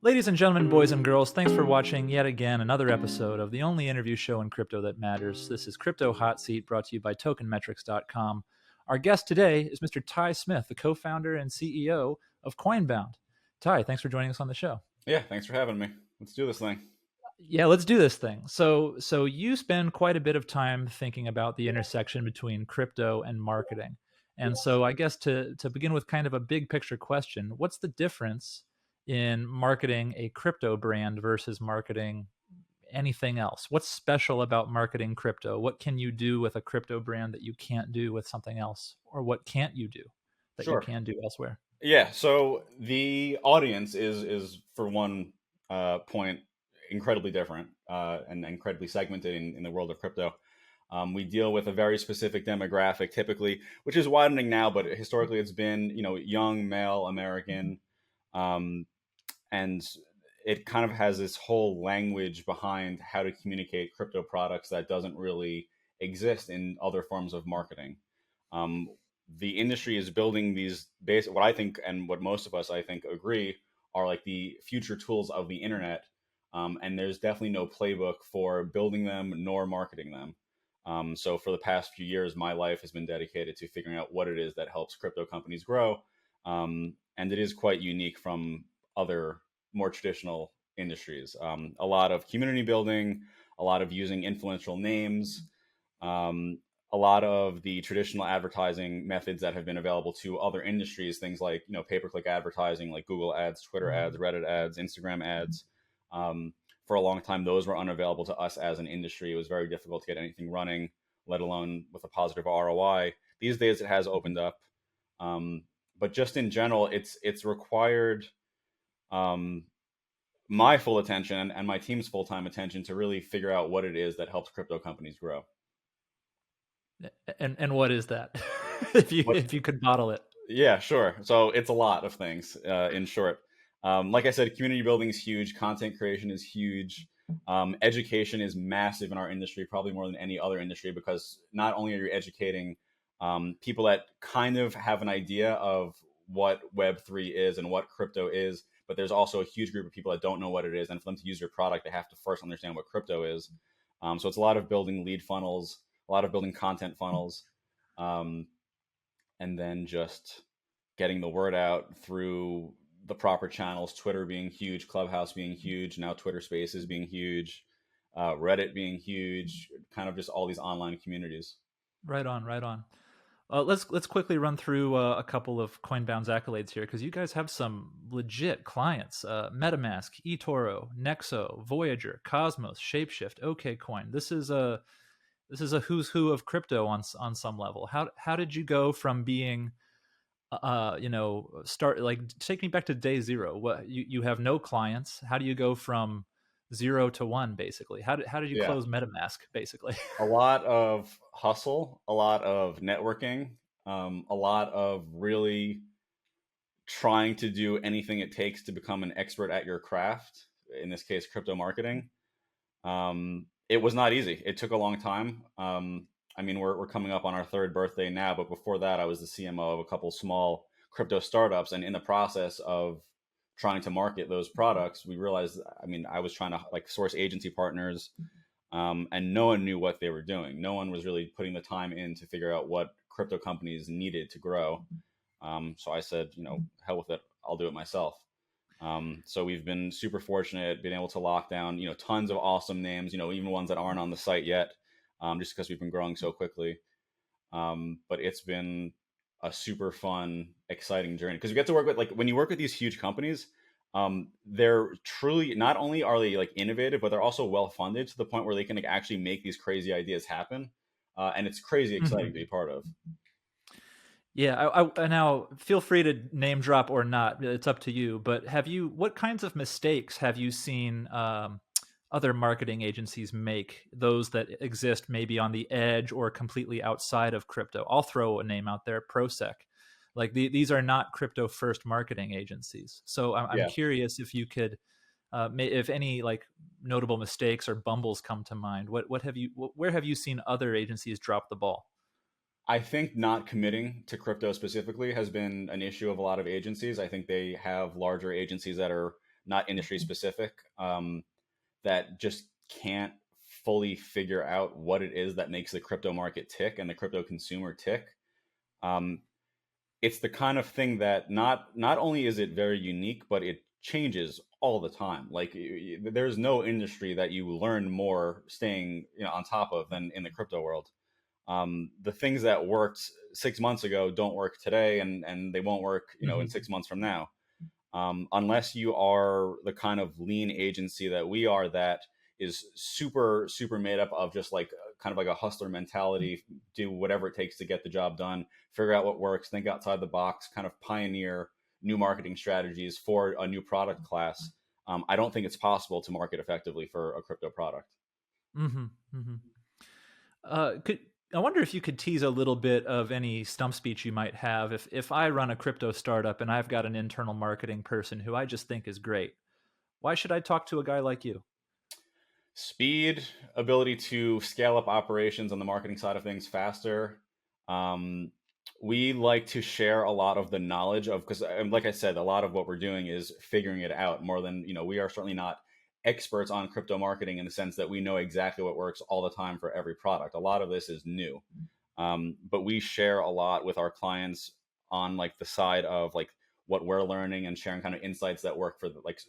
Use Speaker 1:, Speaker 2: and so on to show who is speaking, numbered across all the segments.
Speaker 1: Ladies and gentlemen, boys and girls, thanks for watching yet again another episode of the only interview show in crypto that matters. This is Crypto Hot Seat, brought to you by tokenmetrics.com. Our guest today is Mr. Ty Smith, the co-founder and CEO of Coinbound. Ty, thanks for joining us on the show.
Speaker 2: Yeah, thanks for having me. Let's do this thing.
Speaker 1: Yeah, let's do this thing. So you spend quite a bit of time thinking about the intersection between crypto and marketing. And so I guess to begin with kind of a big picture question, what's the difference in marketing a crypto brand versus marketing anything else? What's special about marketing crypto? What can you do with a crypto brand that you can't do with something else? Or what can't you do that you
Speaker 2: Sure.
Speaker 1: can do elsewhere?
Speaker 2: Yeah, so the audience is for one point incredibly different and incredibly segmented in the world of crypto. We deal with a very specific demographic typically, which is widening now, but historically it's been, young male American. Um, and it kind of has this whole language behind how to communicate crypto products that doesn't really exist in other forms of marketing. Um, the industry is building these what I think and what most of us I think agree are like the future tools of the internet. And there's definitely no playbook for building them nor marketing them. So for the past few years, my life has been dedicated to figuring out what it is that helps crypto companies grow. And it is quite unique from other more traditional industries. A lot of community building, a lot of using influential names, um, a lot of the traditional advertising methods that have been available to other industries, things like pay-per-click advertising, like Google ads, Twitter ads, Reddit ads, Instagram ads. For a long time, those were unavailable to us as an industry. It was very difficult to get anything running, let alone with a positive ROI. These days, it has opened up. Um, but just in general, it's required um, my full attention and my team's full time attention to really figure out what it is that helps crypto companies grow.
Speaker 1: And what is that?
Speaker 2: What?
Speaker 1: If you could bottle it.
Speaker 2: Yeah, sure. So it's a lot of things. In short, like I said, community building is huge. Content creation is huge. Education is massive in our industry, probably more than any other industry, because not only are you educating people that kind of have an idea of what Web3 is and what crypto is, but there's also a huge group of people that don't know what it is. And for them to use your product, they have to first understand what crypto is. So it's a lot of building lead funnels, a lot of building content funnels. Um, and then just getting the word out through the proper channels. Twitter being huge, Clubhouse being huge, now Twitter Spaces being huge, Reddit being huge, kind of just all these online communities.
Speaker 1: Right on, right on. Let's quickly run through a couple of Coinbound's accolades here, because you guys have some legit clients: MetaMask, eToro, Nexo, Voyager, Cosmos, Shapeshift, OKCoin. This is a who's who of crypto on some level. How did you go from being start, like, take me back to day zero? What, you have no clients? How do you go from zero to one, basically? How did you
Speaker 2: Yeah,
Speaker 1: close MetaMask, basically?
Speaker 2: a lot of hustle, a lot of networking, a lot of really trying to do anything it takes to become an expert at your craft. In this case, crypto marketing. It was not easy. It took a long time. I mean, we're coming up on our third birthday now, but before that, I was the CMO of a couple small crypto startups, and in the process of trying to market those products, we realized. I mean, I was trying to like source agency partners, and no one knew what they were doing. No one was really putting the time in to figure out what crypto companies needed to grow. So I said, hell with it, I'll do it myself. So we've been super fortunate being able to lock down, tons of awesome names, even ones that aren't on the site yet, just because we've been growing so quickly. But it's been a super fun, exciting journey because you get to work with, like, when you work with these huge companies, they're truly, not only are they like innovative, but they're also well funded to the point where they can like actually make these crazy ideas happen. And it's crazy exciting to
Speaker 1: Mhm.
Speaker 2: be part of.
Speaker 1: Yeah, now feel free to name drop or not. It's up to you. But what kinds of mistakes have you seen other marketing agencies make? Those that exist maybe on the edge or completely outside of crypto. I'll throw a name out there: Prosec. Like, these are not crypto first marketing agencies. So I'm
Speaker 2: Yeah.
Speaker 1: curious if you could, if any like notable mistakes or bumbles come to mind. Where have you seen other agencies drop the ball?
Speaker 2: I think not committing to crypto specifically has been an issue of a lot of agencies. I think they have larger agencies that are not industry specific, that just can't fully figure out what it is that makes the crypto market tick and the crypto consumer tick. Um, it's the kind of thing that not only is it very unique, but it changes all the time. Like there's no industry that you learn more staying, on top of than in the crypto world. The things that worked 6 months ago don't work today, and they won't work, in
Speaker 1: Hmm.
Speaker 2: 6 months from now. Unless you are the kind of lean agency that we are, that is super super made up of just like kind of like a hustler mentality, do whatever it takes to get the job done, figure out what works, think outside the box, kind of pioneer new marketing strategies for a new product class. I don't think it's possible to market effectively for a crypto product.
Speaker 1: Hmm. Hmm. Could I wonder if you could tease a little bit of any stump speech you might have if I run a crypto startup and I've got an internal marketing person who I just think is great. Why should I talk to a guy like you?
Speaker 2: Speed, ability to scale up operations on the marketing side of things faster. Um, we like to share a lot of the knowledge of, because like I said, a lot of what we're doing is figuring it out more than, we are certainly not experts on crypto marketing in the sense that we know exactly what works all the time for every product. A lot of this is new. But we share a lot with our clients on like the side of like what we're learning and sharing kind of insights that work for like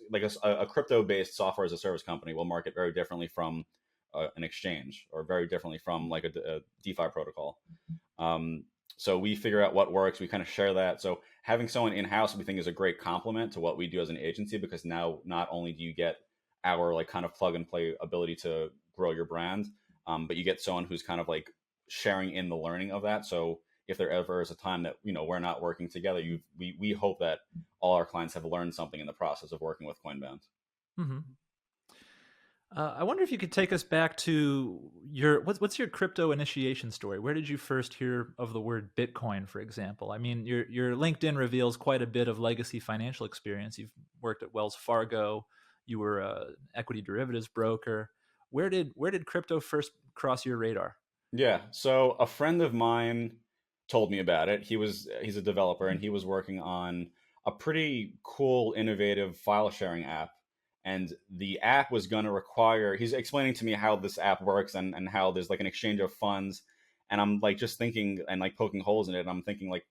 Speaker 2: a crypto based software as a service company will market very differently from an exchange, or very differently from like a DeFi protocol. Um, so we figure out what works. We kind of share that. So having someone in house, we think, is a great complement to what we do as an agency, because now not only do you get our like kind of plug and play ability to grow your brand, but you get someone who's kind of like sharing in the learning of that. So if there ever is a time that we're not working together, we hope that all our clients have learned something in the process of working with Coinbound.
Speaker 1: Hmm. I wonder if you could take us back to your what's your crypto initiation story? Where did you first hear of the word Bitcoin, for example? I mean, your LinkedIn reveals quite a bit of legacy financial experience. You've worked at Wells Fargo. You were a equity derivatives broker. Where did crypto first cross your radar?
Speaker 2: Yeah. So a friend of mine told me about it. He's a developer, and he was working on a pretty cool, innovative file sharing app. And the app was going to require, he's explaining to me how this app works, and how there's like an exchange of funds. And I'm like just thinking and like poking holes in it. And I'm thinking like,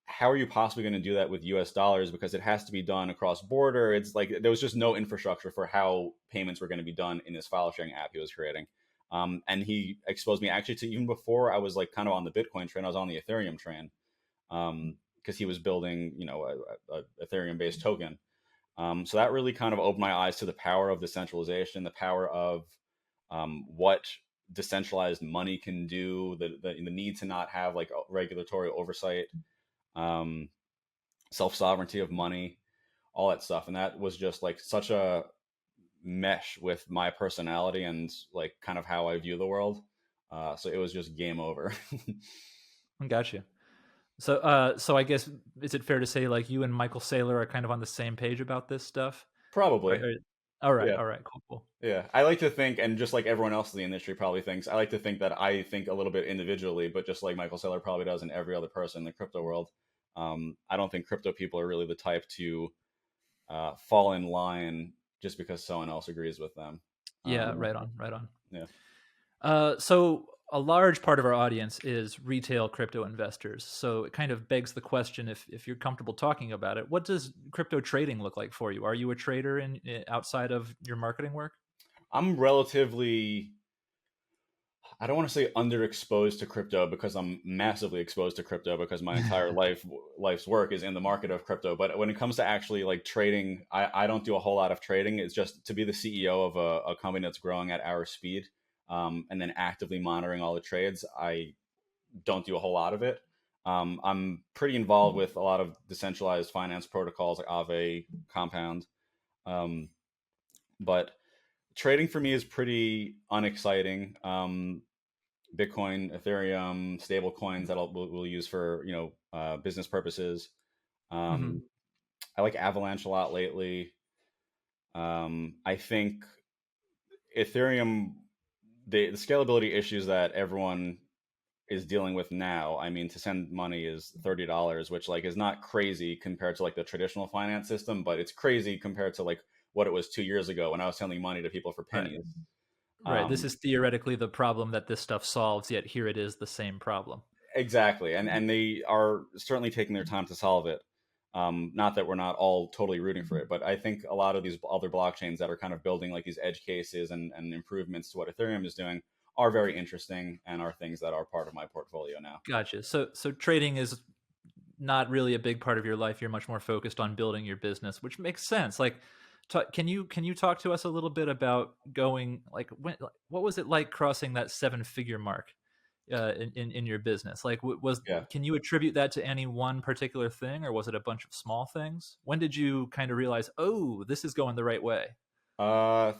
Speaker 2: how are you possibly going to do that with US dollars? Because it has to be done across border. It's like there was just no infrastructure for how payments were going to be done in this file sharing app he was creating. And he exposed me actually to, even before I was like kind of on the Bitcoin train, I was on the Ethereum train, because he was building, a Ethereum based token. So that really kind of opened my eyes to the power of decentralization, the power of what decentralized money can do, the need to not have like regulatory oversight, um, self sovereignty of money, all that stuff. And that was just like such a mesh with my personality and like kind of how I view the world. So it was just game over.
Speaker 1: Gotcha. So I guess is it fair to say like you and Michael Saylor are kind of on the same page about this stuff?
Speaker 2: Probably. Yeah.
Speaker 1: All right, cool, cool.
Speaker 2: Yeah. I like to think, and just like everyone else in the industry probably thinks, I like to think that I think a little bit individually, but just like Michael Saylor probably does, and every other person in the crypto world. I don't think crypto people are really the type to fall in line just because someone else agrees with them.
Speaker 1: Yeah,
Speaker 2: Um,
Speaker 1: right on, right on.
Speaker 2: yeah.
Speaker 1: So a large part of our audience is retail crypto investors. So it kind of begs the question, if you're comfortable talking about it, what does crypto trading look like for you? Are you a trader outside of your marketing work?
Speaker 2: I'm relatively, I don't want to say underexposed to crypto, because I'm massively exposed to crypto, because my entire life's work is in the market of crypto. But when it comes to actually like trading, I don't do a whole lot of trading. It's just to be the CEO of a company that's growing at our speed, and then actively monitoring all the trades. I don't do a whole lot of it. I'm pretty involved with a lot of decentralized finance protocols like Aave, Compound, um, but trading for me is pretty unexciting. Bitcoin, Ethereum, stable coins that we'll use for business purposes.
Speaker 1: Hmm.
Speaker 2: Um, I like Avalanche a lot lately. I think Ethereum, the scalability issues that everyone is dealing with now. I mean, to send money is $30, which like is not crazy compared to like the traditional finance system, but it's crazy compared to like what it was 2 years ago when I was sending money to people for
Speaker 1: Right.
Speaker 2: pennies.
Speaker 1: Right. This
Speaker 2: Um,
Speaker 1: is theoretically the problem that this stuff solves, yet here it is the same problem.
Speaker 2: exactly, and they are certainly taking their time to solve it. Not that we're not all totally rooting for it, but I think a lot of these other blockchains that are kind of building like these edge cases and improvements to what Ethereum is doing are very interesting and are things that are part of my portfolio now.
Speaker 1: Gotcha. So trading is not really a big part of your life. You're much more focused on building your business, which makes sense. Like, can you talk to us a little bit about going like what was it like crossing that seven figure mark in your business? Like, was
Speaker 2: Yeah.
Speaker 1: can you attribute that to any one particular thing, or was it a bunch of small things? When did you kind of realize, oh, this is going the right way?
Speaker 2: Uh,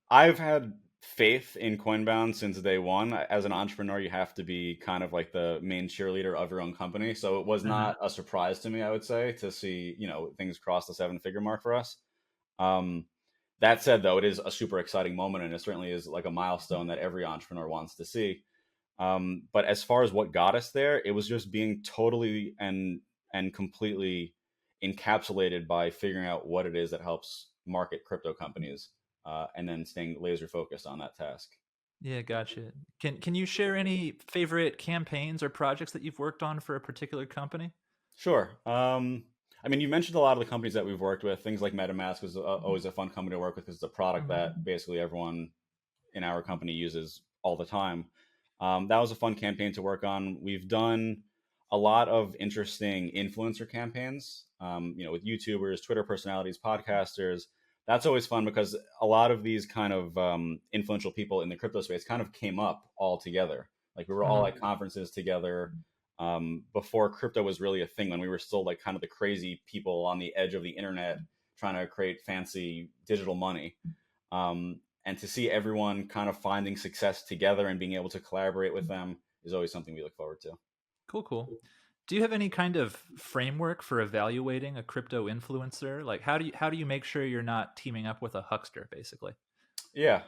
Speaker 2: I've had faith in Coinbound since day one. As an entrepreneur, you have to be kind of like the main cheerleader of your own company. So it was
Speaker 1: Uh-huh.
Speaker 2: not a surprise to me, I would say, to see, things cross the seven-figure mark for us. Um, that said, though, it is a super exciting moment, and it certainly is like a milestone that every entrepreneur wants to see. But as far as what got us there, it was just being totally and completely encapsulated by figuring out what it is that helps market crypto companies, and then staying laser focused on that task.
Speaker 1: Yeah, gotcha. Can you share any favorite campaigns or projects that you've worked on for a particular company?
Speaker 2: Sure. I mean, you mentioned a lot of the companies that we've worked with. Things like MetaMask is always a fun company to work with because it's a product that basically everyone in our company uses all the time. That was a fun campaign to work on. We've done a lot of interesting influencer campaigns, with YouTubers, Twitter personalities, podcasters. That's always fun because a lot of these kind of influential people in the crypto space kind of came up all together. Like we were all
Speaker 1: Mhm.
Speaker 2: at conferences together before crypto was really a thing, when we were still like kind of the crazy people on the edge of the internet trying to create fancy digital money. And to see everyone kind of finding success together and being able to collaborate with them is always something we look forward to.
Speaker 1: Cool, cool. Do you have any kind of framework for evaluating a crypto influencer? Like, how do you make sure you're not teaming up with a huckster, basically?
Speaker 2: Yeah,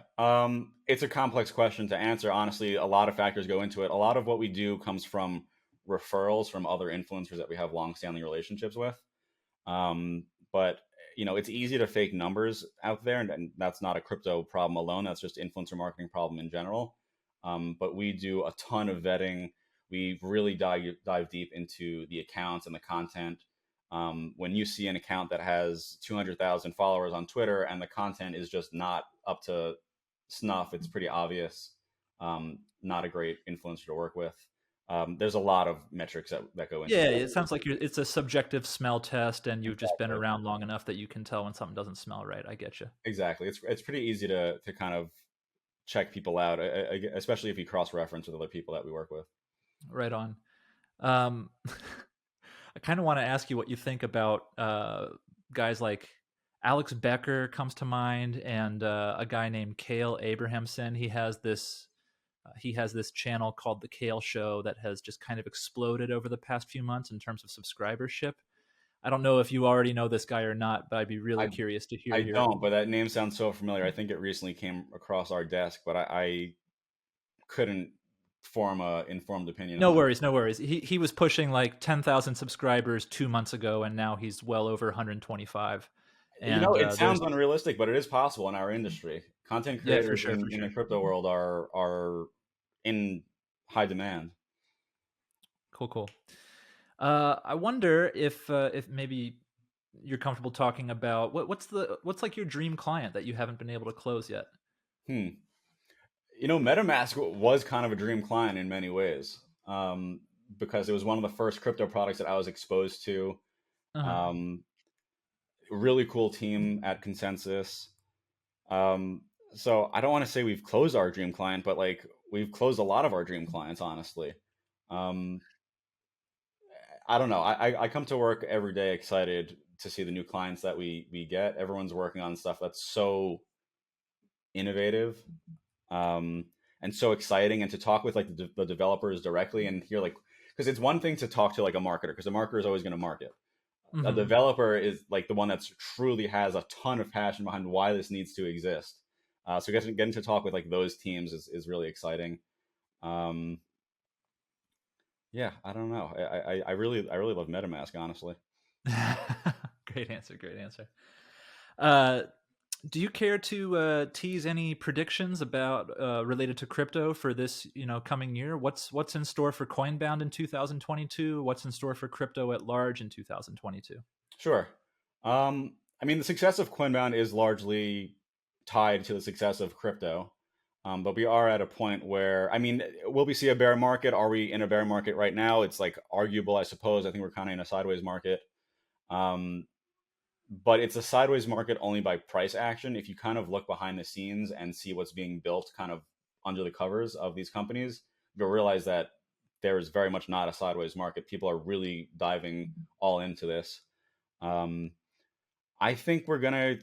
Speaker 2: it's a complex question to answer. Honestly, a lot of factors go into it. A lot of what we do comes from referrals from other influencers that we have long-standing relationships with. But it's easy to fake numbers out there, and that's not a crypto problem alone. That's just influencer marketing problem in general. But we do a ton of vetting. We really dive deep into the accounts and the content. When you see an account that has 200,000 followers on Twitter and the content is just not up to snuff, it's pretty obvious. Not a great influencer to work with. There's a lot of metrics that go into
Speaker 1: Yeah,
Speaker 2: that.
Speaker 1: it sounds like it's a subjective smell test, and you've just been around long enough that you can tell when something doesn't smell right. I get you.
Speaker 2: Exactly. It's pretty easy to kind of check people out, especially if you cross reference with other people that we work with.
Speaker 1: Right on. Um, I kind of want to ask you what you think about guys like Alex Becker comes to mind, and a guy named Kale Abrahamson. He has this channel called the Kale Show that has just kind of exploded over the past few months in terms of subscribership. I don't know if you already know this guy or not, but I'd be really
Speaker 2: I
Speaker 1: curious to hear
Speaker 2: I
Speaker 1: your.
Speaker 2: don't, but that name sounds so familiar. I think it recently came across our desk, but I couldn't form a informed opinion
Speaker 1: No
Speaker 2: on it.
Speaker 1: worries, no worries. He was pushing like 10,000 subscribers 2 months ago, and now he's well over 125. And
Speaker 2: It
Speaker 1: there's
Speaker 2: sounds unrealistic, but it is possible in our industry. Content
Speaker 1: yeah, for
Speaker 2: creators
Speaker 1: sure, for
Speaker 2: in the
Speaker 1: sure.
Speaker 2: crypto world are in high demand.
Speaker 1: Cool, cool. I wonder if maybe you're comfortable talking about what's like your dream client that you haven't been able to close yet.
Speaker 2: Hmm. MetaMask was kind of a dream client in many ways, because it was one of the first crypto products that I was exposed to.
Speaker 1: Uh huh.
Speaker 2: Um, Really cool team at Consensus. Um, so I don't want to say we've closed our dream client, but like we've closed a lot of our dream clients, honestly. Um, I don't know. I come to work every day excited to see the new clients that we get. Everyone's working on stuff that's so innovative, and so exciting, and to talk with like the developers directly and hear like, because it's one thing to talk to like a marketer, because a marketer is always going to market. A
Speaker 1: Hmm.
Speaker 2: developer is like the one that's truly has a ton of passion behind why this needs to exist. So getting to talk with like those teams is really exciting. Um, Yeah, I don't know. I really love MetaMask, honestly.
Speaker 1: Great answer. Great answer. Uh, do you care to tease any predictions about related to crypto for this, coming year? What's in store for Coinbound in 2022? What's in store for crypto at large in 2022?
Speaker 2: Sure. I mean, the success of Coinbound is largely tied to the success of crypto. But we are at a point where, I mean, will we see a bear market? Are we in a bear market right now? It's like arguable, I suppose. I think we're kind of in a sideways market. Um, but it's a sideways market only by price action. If you kind of look behind the scenes and see what's being built kind of under the covers of these companies, you'll realize that there is very much not a sideways market. People are really diving all into this. Um, I think we're gonna,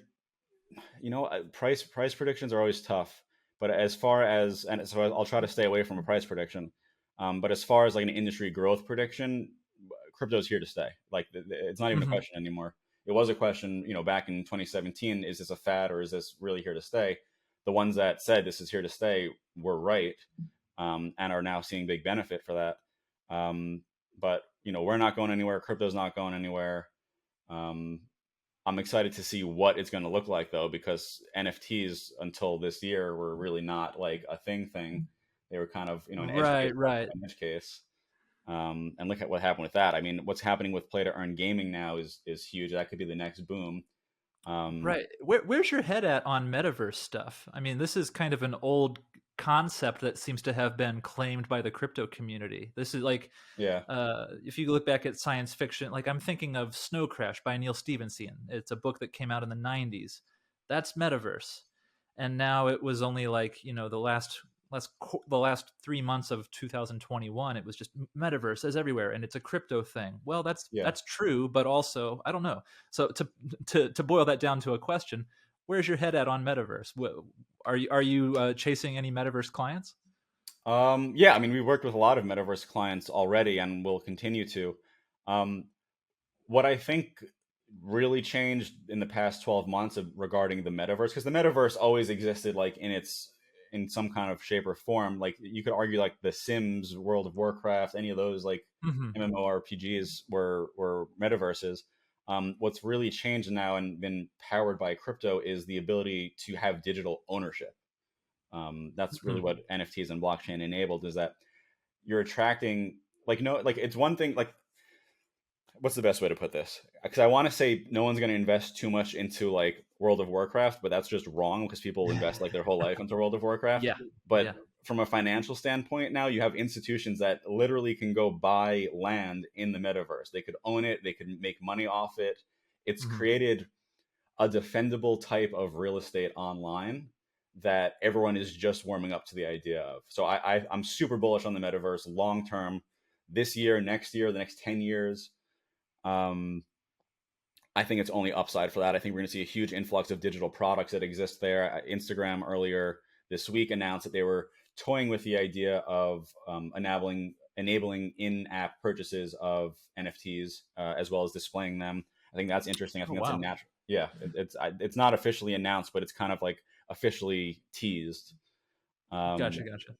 Speaker 2: price predictions are always tough. But as far as, and so I'll try to stay away from a price prediction. But as far as like an industry growth prediction, crypto is here to stay. Like it's not even a
Speaker 1: Hmm.
Speaker 2: question anymore. It was a question, back in 2017, is this a fad or is this really here to stay? The ones that said this is here to stay were right, and are now seeing big benefit for that. But we're not going anywhere. Crypto's not going anywhere. Um, I'm excited to see what it's going to look like though, because NFTs until this year were really not like a thing. They were kind of an edge case,
Speaker 1: Right, right.
Speaker 2: an edge case. And look at what happened with that. I mean, what's happening with play to earn gaming now is huge. That could be the next boom. Um,
Speaker 1: Right. Where's your head at on metaverse stuff? I mean, this is kind of an old concept that seems to have been claimed by the crypto community. This is like,
Speaker 2: yeah,
Speaker 1: if you look back at science fiction, like I'm thinking of Snow Crash by Neil Stephenson. It's a book that came out in the 90s. That's metaverse. And now it was only like, the last 3 months of 2021, it was just metaverse is everywhere and it's a crypto thing. Well, that's
Speaker 2: yeah.
Speaker 1: that's true, but also I don't know. So to boil that down to a question, where's your head at on metaverse? Are you chasing any metaverse clients?
Speaker 2: Yeah, I mean, we worked with a lot of metaverse clients already, and will continue to. Um, what I think really changed in the past 12 months regarding the metaverse, because the metaverse always existed like in some kind of shape or form. Like you could argue like The Sims, World of Warcraft, any of those like
Speaker 1: Hmm.
Speaker 2: MMORPGs were metaverses. What's really changed now and been powered by crypto is the ability to have digital ownership. That's really
Speaker 1: Hmm.
Speaker 2: what NFTs and blockchain enabled, is that you're attracting, like, no, like it's one thing, like, what's the best way to put this? Because I want to say no one's going to invest too much into like World of Warcraft, but that's just wrong because people invest like their whole life into World of Warcraft.
Speaker 1: Yeah,
Speaker 2: But
Speaker 1: yeah.
Speaker 2: from a financial standpoint, now you have institutions that literally can go buy land in the metaverse. They could own it, they could make money off it. It's
Speaker 1: Hmm.
Speaker 2: created a defendable type of real estate online that everyone is just warming up to the idea of. So I'm super bullish on the metaverse long term, this year, next year, the next 10 years. Um, I think it's only upside for that. I think we're going to see a huge influx of digital products that exist there. Instagram earlier this week announced that they were toying with the idea of enabling in-app purchases of NFTs, as well as displaying them. I think that's interesting. I
Speaker 1: Oh
Speaker 2: think that's a
Speaker 1: wow.
Speaker 2: natural. Yeah, it's not officially announced, but it's kind of like officially teased.
Speaker 1: Gotcha,
Speaker 2: Um,
Speaker 1: gotcha.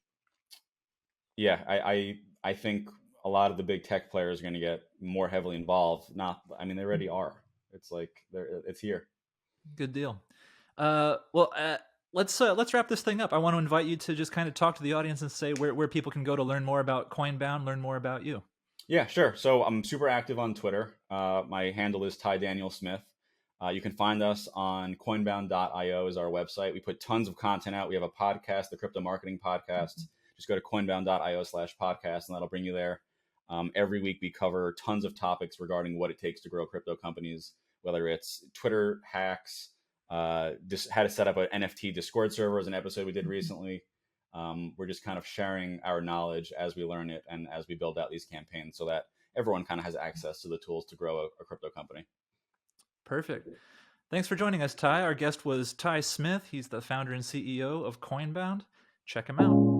Speaker 2: yeah, I think a lot of the big tech players are going to get more heavily involved. Not, I mean, they already are. It's like it's here.
Speaker 1: Good deal. Well, let's wrap this thing up. I want to invite you to just kind of talk to the audience and say where people can go to learn more about Coinbound, learn more about you.
Speaker 2: Yeah, sure. So I'm super active on Twitter. My handle is Ty Daniel Smith. You can find us on coinbound.io is our website. We put tons of content out. We have a podcast, the Crypto Marketing Podcast. Just go to coinbound.io/podcast, and that'll bring you there. Every week we cover tons of topics regarding what it takes to grow crypto companies, whether it's Twitter hacks, just how to set up an NFT Discord server is an episode we did recently. We're just kind of sharing our knowledge as we learn it and as we build out these campaigns, so that everyone kind of has access to the tools to grow a crypto company.
Speaker 1: Perfect. Thanks for joining us, Ty. Our guest was Ty Smith. He's the founder and CEO of Coinbound. Check him out.